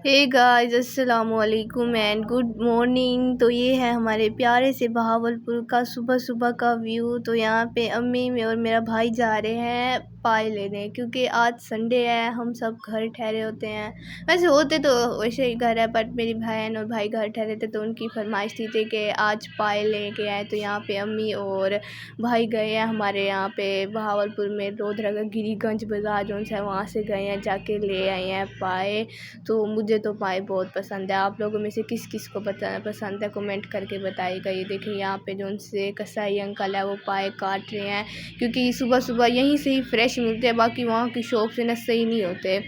Hey guys, अस्सलाम वालेकुम and good morning. तो ये है हमारे प्यारे से बहावलपुर का सुबह सुबह का व्यू। तो यहाँ पे अम्मी में और मेरा भाई जा रहे हैं पाए लेने, क्योंकि आज संडे है, हम सब घर ठहरे होते हैं। वैसे होते तो वैसे ही घर है, बट मेरी बहन और भाई घर ठहरे थे तो उनकी फरमाइश थी कि आज पाए लेके आए। तो यहाँ पे अम्मी और भाई गए हैं हमारे यहाँ पे बहावलपुर में रोदरा गिरीगंज बाज़ार जो है वहाँ से गए हैं, जाके ले आए हैं पाए। तो मुझे तो पाए बहुत पसंद है। आप लोगों में से किस किस को पसंद है कमेंट करके बताइएगा। ये देखिए यहाँ पे जो उनसे कसाई अंकल है वो पाए काट रहे हैं, क्योंकि सुबह सुबह यहीं से ही फ्रेश मिलते हैं, बाकी वहाँ की शॉप से ना सही नहीं होते।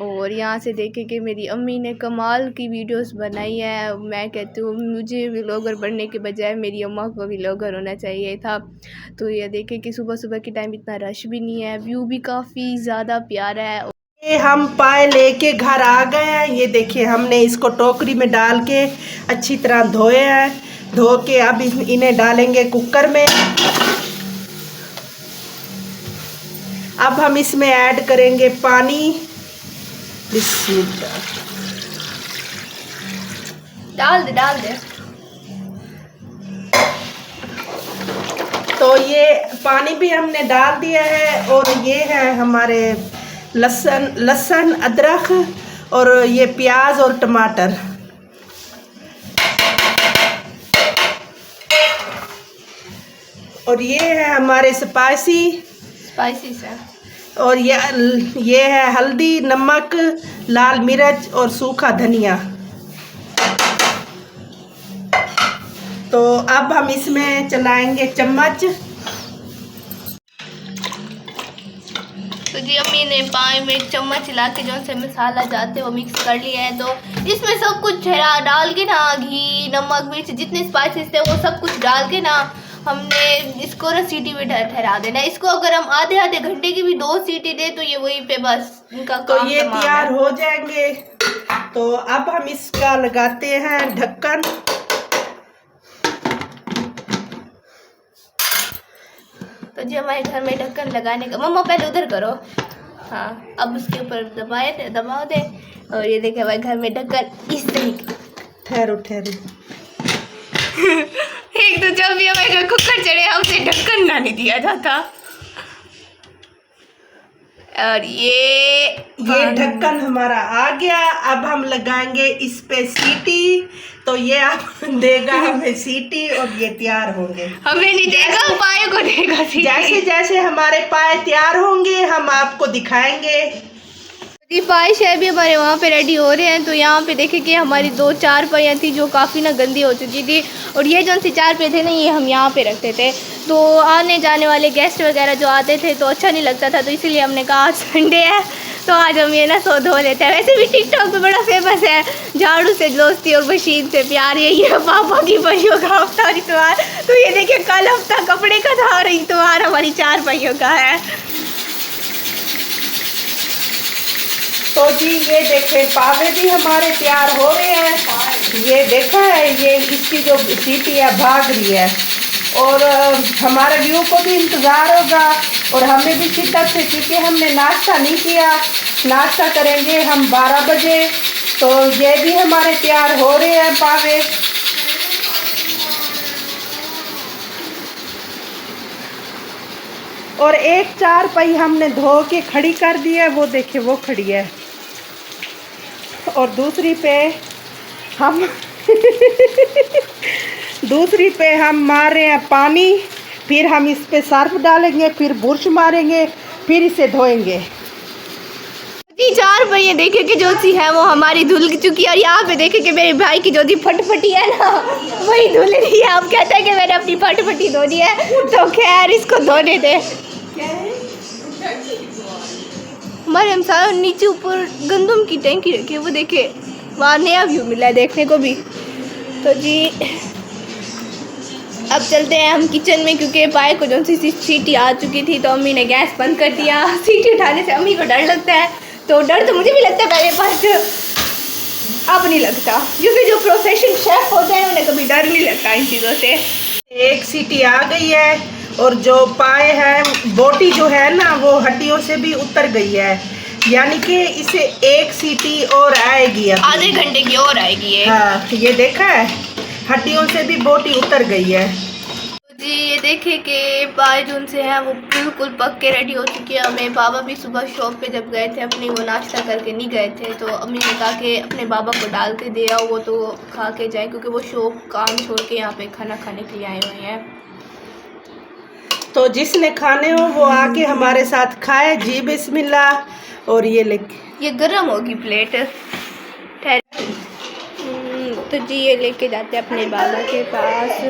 और यहाँ से देखे कि मेरी अम्मी ने कमाल की वीडियोस बनाई है। मैं कहती हूँ मुझे व्लॉगर बनने के बजाय मेरी अम्मा को व्लॉगर होना चाहिए था। तो ये देखे कि सुबह सुबह के टाइम इतना रश भी नहीं है, व्यू भी काफ़ी ज़्यादा प्यारा है। ये हम पाए लेके घर आ गए हैं। ये देखिए हमने इसको टोकरी में डाल के अच्छी तरह धोए हैं। धो के अब इन्हें डालेंगे कुकर में। अब हम इसमें ऐड करेंगे पानी। बिस्मिल्लाह। डाल दे। तो ये पानी भी हमने डाल दिया है। और ये है हमारे लहसुन अदरक और ये प्याज और टमाटर। और ये है हमारे स्पाइसी से। और ये है हल्दी, नमक, लाल मिर्च और सूखा धनिया। तो अब हम इसमें चलाएंगे चम्मच। तो जी अम्मी ने पाए में एक चम्मच चला के जो से मसाला जाते वो मिक्स कर लिया है। तो इसमें सब कुछ डाल के ना, घी, नमक, मिर्च, जितने स्पाइसेस थे वो सब कुछ डाल के ना हमने इसको ना सीटी में ठहरा देना। इसको अगर हम आधे आधे घंटे की भी 2 सीटी दे तो ये वहीं पे बस इनका तो काम ये तैयार हो जाएंगे। तो अब हम इसका लगाते हैं ढक्कन। तो जी हमारे घर में ढक्कन लगाने का, मम्मा पहले उधर करो, हाँ अब उसके ऊपर दबाओ दे। और ये देखिए हमारे घर में ढक्कन इस तरीके। ठहरो एक तो जब भी हमारे घर कुकर चढ़े हमसे ढक्कन ना नहीं दिया जाता। और ये ढक्कन हमारा आ गया। अब हम लगाएंगे इस पे सीटी। तो ये आप देगा हमें सीटी और ये तैयार होंगे। हमें नहीं देगा, पाए को देगा सीटी। जैसे जैसे हमारे पाए तैयार होंगे हम आपको दिखाएंगे। जी पाए शायद भी हमारे वहाँ पे रेडी हो रहे हैं। तो यहाँ पे देखें कि हमारी 2 चारपाइयाँ थी जो काफ़ी ना गंदी हो चुकी थी, और ये जो सी चारपाई थे ना ये हम यहाँ पे रखते थे। तो आने जाने वाले गेस्ट वगैरह जो आते थे तो अच्छा नहीं लगता था, तो इसीलिए हमने कहा आज संडे है तो आज हम ये ना धो लेते हैं। वैसे भी टिकटॉक पे बड़ा फेमस है झाड़ू से दोस्ती और मशीन से प्यार, यही है पापा की बच्चियों का हफ्ता और इतवार। तो ये देखिए कल हफ्ता कपड़े का था और इतवार हमारी चारपाइयों का है। तो जी ये देखें पावे भी हमारे तैयार हो रहे हैं। ये देखा है, ये इसकी जो सीटी है भाग रही है। और हमारे व्यू को भी इंतज़ार होगा और हमें भी शिद्दत से, क्योंकि हमने नाश्ता नहीं किया। नाश्ता करेंगे हम 12 बजे। तो ये भी हमारे तैयार हो रहे हैं पावे। और एक चारपाई हमने धो के खड़ी कर दी है, वो देखिए वो खड़ी है। और दूसरी पे हम मार रहे हैं पानी। फिर हम इस पे सर्फ डालेंगे, फिर बुरश मारेंगे, फिर इसे धोएंगे। जी चारपाइयाँ देखे कि जो सी है वो हमारी धुल चुकी है। और यहाँ पे देखे कि मेरे भाई की जो दी फटफटी है ना वही धुल रही है। अब कहता है कि मैंने अपनी फटफटी धोनी है, तो खैर इसको धोने दे। हमारे हम सारा नीचे ऊपर गंदम की टैंकी रखी है, वो देखे वहाँ नया व्यू मिला है देखने को भी। तो जी अब चलते हैं हम किचन में, क्योंकि पाए को जो सी सीटी आ चुकी थी तो अम्मी ने गैस बंद कर दिया। सीटी उठाने से अम्मी को डर लगता है, तो डर तो मुझे भी लगता है पहले, पर अब नहीं लगता, क्योंकि जो प्रोफेशनल शेफ होते हैं उन्हें कभी डर नहीं लगता इन चीज़ों से। एक सीटी आ गई है और जो पाए है बोटी जो है ना वो हड्डियों से भी उतर गई है। यानी कि इसे एक सीटी और आएगी अब। आधे घंटे की और आएगी ये। हाँ, ये देखा है, हड्डियों से भी बोटी उतर गई है। जी ये देखिए कि पाए जो उनसे हैं वो बिल्कुल पक के रेडी हो चुकी है। हमें बाबा भी सुबह शॉप पे जब गए थे अपनी, वो नाश्ता करके नहीं गए थे, तो अम्मी ने कहा कि अपने बाबा को डाल के दे आओ, वो तो खा के जाए, क्योंकि वो शॉप काम छोड़ के यहाँ पे खाना खाने के लिए आए हुए हैं। तो जिसने खाने हो वो आके हमारे साथ खाए जी बिस्मिल्लाह। और ये ये गर्म होगी प्लेट। तो जी ये लेके जाते हैं अपने बाबा के पास।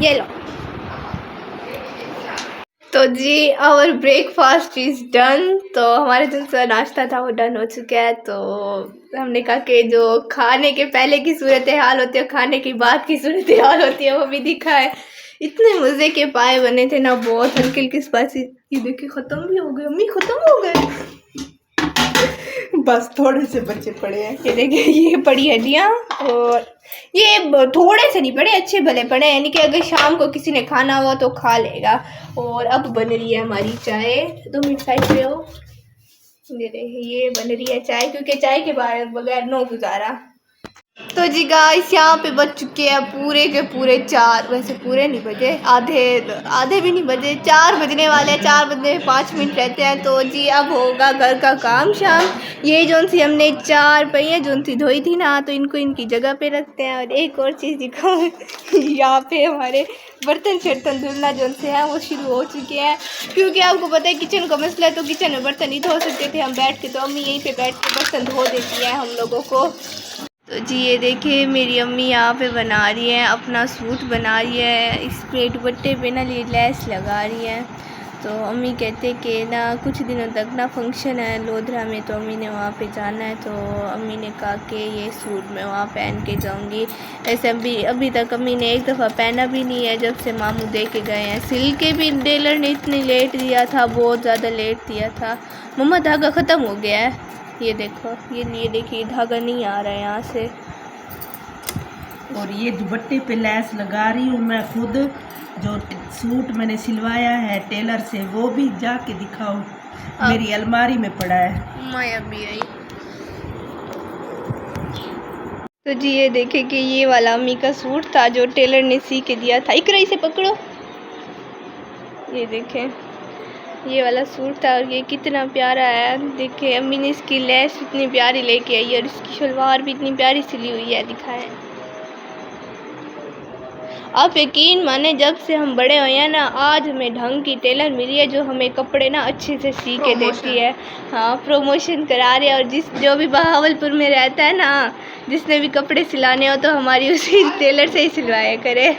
ये लो। तो जी आवर ब्रेकफास्ट इज़ डन। तो हमारे जो सा नाश्ता था वो डन हो चुका है। तो हमने कहा कि जो खाने के पहले की सूरत हाल होती है, खाने के बाद की सूरत हाल होती है, वो भी दिखा है। इतने मज़े के पाए बने थे ना, बहुत हल्के हल्के स्पाइसी। ये देखिए ख़त्म भी हो गए अम्मी, ख़त्म हो गए। बस थोड़े से बच्चे पड़े हैं। ये देखिए ये पड़ी हड्डियाँ, और ये थोड़े से नहीं पड़े, अच्छे भले पड़े, यानी कि अगर शाम को किसी ने खाना हुआ तो खा लेगा। और अब बन रही है हमारी चाय। 2 मिनट साइड पे हो। ये बन रही है चाय, क्योंकि चाय के बगैर नो गुजारा। तो जी गाइस यहाँ पे बज चुके हैं पूरे के पूरे 4, वैसे पूरे नहीं बजे, आधे भी नहीं बजे, 4 बजने वाले हैं। 4 बजने में 5 मिनट रहते हैं। तो जी अब होगा घर का काम शाम। ये जो सी हमने 4 पहिए जो सी धोई थी ना, तो इनको इनकी जगह पे रखते हैं। और एक और चीज़ दिखाऊँ, यहाँ पे हमारे बर्तन शर्तन धुलना जो से है वो शुरू हो चुके हैं, क्योंकि आपको पता है किचन का मसला है, तो किचन में बर्तन नहीं धो सकते थे हम बैठ के, तो अम्मी यहीं पे बैठ के बर्तन धो देती है हम लोगों को। तो जी ये देखिए मेरी अम्मी यहाँ पे बना रही है, अपना सूट बना रही है। इस पे दुपट्टे पे ना लेस लगा रही है। तो अम्मी कहते कि ना कुछ दिनों तक ना फंक्शन है लोधरा में, तो अम्मी ने वहाँ पे जाना है। तो अम्मी ने कहा कि ये सूट मैं वहाँ पहन के जाऊँगी। ऐसे अभी तक अम्मी ने एक दफ़ा पहना भी नहीं है, जब से मामू दे के गए हैं। सिल के भी टेलर ने इतनी लेट दिया था, बहुत ज़्यादा लेट दिया था। मम्मा धागा ख़त्म हो गया है, ये देखो, ये देखिए धागा नहीं आ रहा है यहाँ से। और ये दुपट्टे पे लैस लगा रही हूँ मैं खुद। जो सूट मैंने सिलवाया है टेलर से वो भी जाके दिखाऊं, मेरी अलमारी में पड़ा है। माया भी आई। तो जी ये देखे कि ये वाला अम्मी का सूट था जो टेलर ने सी के दिया था। इकरा इसे पकड़ो, ये देखें ये वाला सूट था, और ये कितना प्यारा है। देखिए अम्मी ने इसकी लेस इतनी प्यारी लेके आई है, और इसकी शलवार भी इतनी प्यारी सिली हुई है, दिखाएं। आप यकीन माने जब से हम बड़े हुए हैं ना, आज हमें ढंग की टेलर मिली है जो हमें कपड़े ना अच्छे से सी के देती है। हाँ, प्रमोशन करा रही है। और जो भी बहावलपुर में रहता है ना, जिसने भी कपड़े सिलाने हो तो हमारी उसी टेलर से ही सिलवाया करे।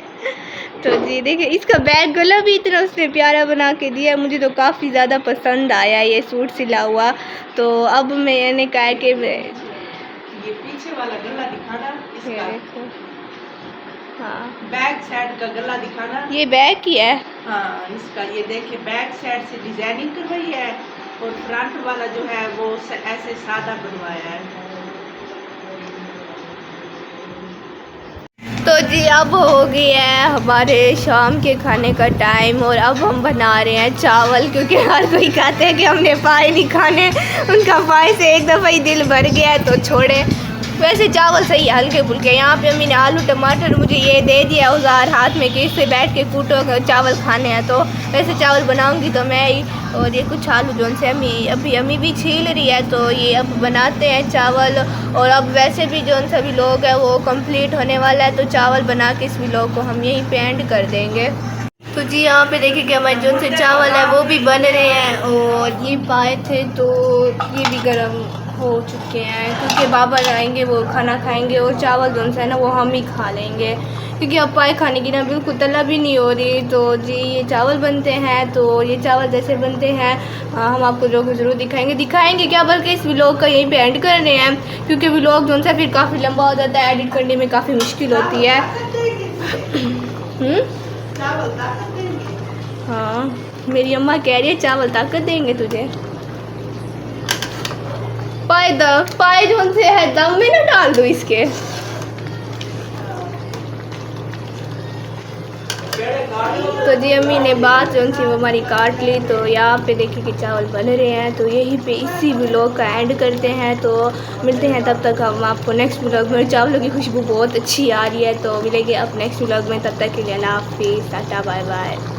तो जी देखिए इसका बैग गला भी इतना उसने प्यारा बना के दिया, मुझे तो काफ़ी ज़्यादा पसंद आया ये सूट सिला हुआ। तो अब मैंने कहा कि ये पीछे वाला गला दिखाना इसका। देखो, हाँ बैक साइड का गला दिखाना, ये बैक ही है। हाँ इसका ये देखिए बैक साइड से डिजाइनिंग करवाई है, और फ्रंट वाला जो है वो ऐसे सादा बनवाया है। तो जी अब हो गया है हमारे शाम के खाने का टाइम, और अब हम बना रहे हैं चावल, क्योंकि हर कोई कहते हैं कि हमने पाए नहीं खाने। उनका पाए से एक दफ़ा ही दिल भर गया है तो छोड़े। वैसे चावल सही हल्के फुल्के। यहाँ पे अम्मी ने आलू टमाटर मुझे ये दे दिया औजार हाथ में कि इससे बैठ के कूटो चावल खाने हैं। तो वैसे चावल बनाऊंगी तो मैं ही, और ये कुछ आलू जो से अम्मी भी छील रही है। तो ये अब बनाते हैं चावल। और अब वैसे भी जो सभी लोग हैं वो कंप्लीट होने वाला है, तो चावल बना के इस व्लॉग को हम यहीं पे एंड कर देंगे। तो जी यहाँ पे देखिए कि हमारे जो से चावल है वो भी बन रहे हैं, और ये पाए थे तो ये भी गर्म हो चुके हैं, क्योंकि बाबा आएंगे वो खाना खाएंगे, और चावल जो है ना वो हम ही खा लेंगे, क्योंकि अब पाए खाने की ना बिल्कुल तलब भी नहीं हो रही। तो जी ये चावल बनते हैं। तो ये चावल जैसे बनते हैं हम आपको जो ज़रूर दिखाएंगे क्या, बल्कि इस व्लॉग का यहीं पे एंड कर रहे हैं, क्योंकि व्लॉग जो है फिर काफ़ी लंबा हो जाता है, एडिट करने में काफ़ी मुश्किल होती है। हाँ मेरी अम्मा कह रही है चावल ताकत देंगे तुझे। पाए जो से है दम में ना डाल दो इसके। तो जी अम्मी ने बात जो थी वो हमारी काट ली। तो यहाँ पे देखिए कि चावल बन रहे हैं। तो यहीं पे इसी व्लॉग का एंड करते हैं। तो मिलते हैं, तब तक हम आपको नेक्स्ट व्लॉग में। चावलों की खुशबू बहुत अच्छी आ रही है। तो मिलेंगे अब नेक्स्ट व्लॉग में, तब तक के लिए अल्लाह हाफिज़, टाटा बाय बाय।